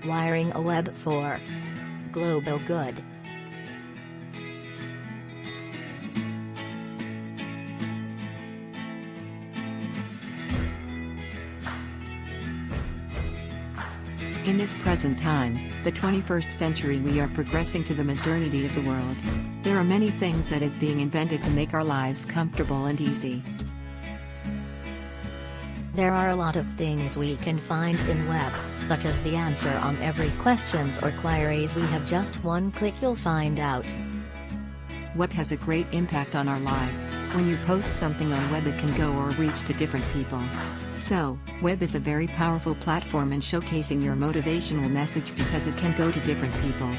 Wiring a web for global good. In this present time, the 21st century, we are progressing to the modernity of the world. There are many things that is being invented to make our lives comfortable and easy. There are a lot of things we can find in web, such as the answer on every questions or queries we have. Just one click you'll find out. Web has a great impact on our lives. When you post something on web, it can go or reach to different people. So, web is a very powerful platform in showcasing your motivational message because it can go to different people.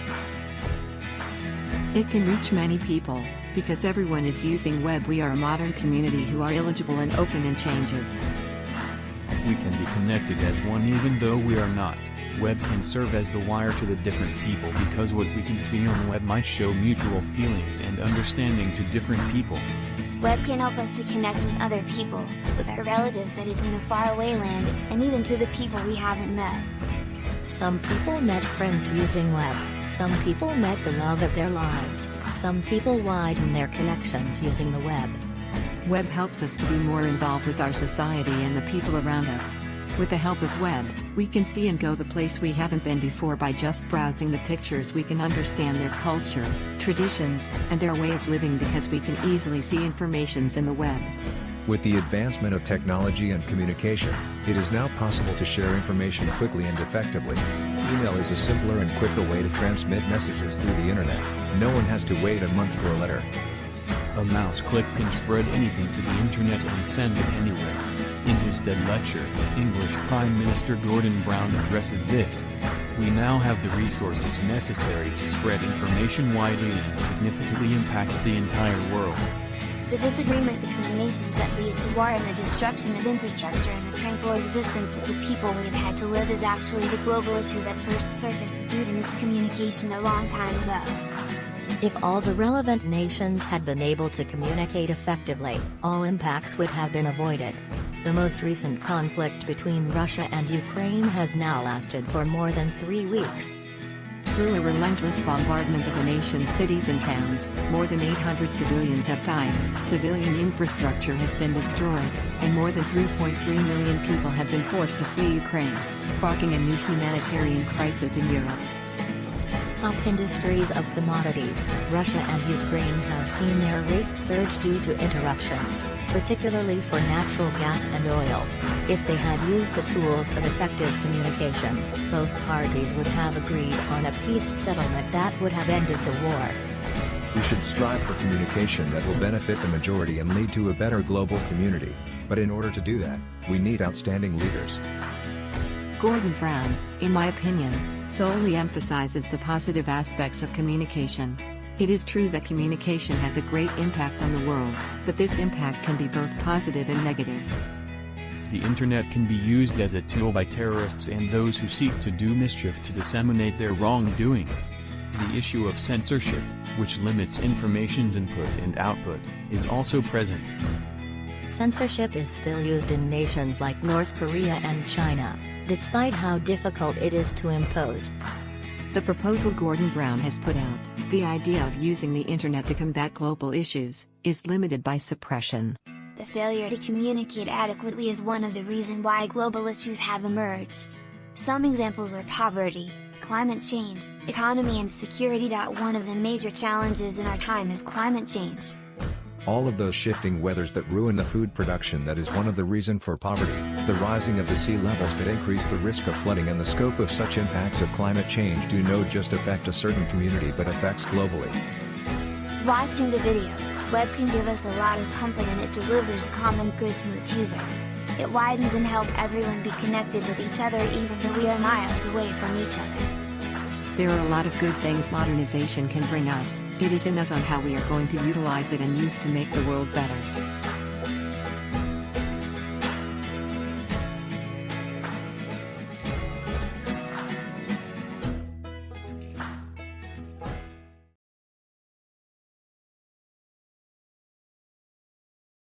It can reach many people, because everyone is using web. We are a modern community who are eligible and open in changes. We can be connected as one even though we are not. Web can serve as the wire to the different people because what we can see on web might show mutual feelings and understanding to different people. Web can help us to connect with other people, with our relatives that is in a faraway land, and even to the people we haven't met. Some people met friends using web, some people met the love of their lives, some people widen their connections using the web. Web helps us to be more involved with our society and the people around us. With the help of web, we can see and go the place we haven't been before. By just browsing the pictures, we can understand their culture, traditions, and their way of living because we can easily see informations in the web. With the advancement of technology and communication, it is now possible to share information quickly and effectively. Email is a simpler and quicker way to transmit messages through the internet. No one has to wait a month for a letter. A mouse click can spread anything to the internet and send it anywhere. In his TED lecture, English Prime Minister Gordon Brown addresses this. We now have the resources necessary to spread information widely and significantly impact the entire world. The disagreement between nations that leads to war and the destruction of infrastructure and the tranquil existence of the people we have had to live is actually the global issue that first surfaced due to miscommunication a long time ago. If all the relevant nations had been able to communicate effectively, all impacts would have been avoided. The most recent conflict between Russia and Ukraine has now lasted for more than 3 weeks. Through a relentless bombardment of the nation's cities and towns, more than 800 civilians have died, civilian infrastructure has been destroyed, and more than 3.3 million people have been forced to flee Ukraine, sparking a new humanitarian crisis in Europe. Top industries of commodities, Russia and Ukraine have seen their rates surge due to interruptions, particularly for natural gas and oil. If they had used the tools of effective communication, both parties would have agreed on a peace settlement that would have ended the war. We should strive for communication that will benefit the majority and lead to a better global community. But in order to do that, we need outstanding leaders. Gordon Brown, in my opinion, solely emphasizes the positive aspects of communication. It is true that communication has a great impact on the world, but this impact can be both positive and negative. The internet can be used as a tool by terrorists and those who seek to do mischief to disseminate their wrongdoings. The issue of censorship, which limits information's input and output, is also present. Censorship is still used in nations like North Korea and China, despite how difficult it is to impose. The proposal Gordon Brown has put out, the idea of using the internet to combat global issues, is limited by suppression. The failure to communicate adequately is one of the reasons why global issues have emerged. Some examples are poverty, climate change, economy and security. One of the major challenges in our time is climate change. All of those shifting weathers that ruin the food production, that is one of the reasons for poverty, the rising of the sea levels that increase the risk of flooding, and the scope of such impacts of climate change do not just affect a certain community but affects globally. Watching the video, web can give us a lot of comfort and it delivers common good to its user. It widens and helps everyone be connected with each other even though we are miles away from each other. There are a lot of good things modernization can bring us. It is in us on how we are going to utilize it and use to make the world better.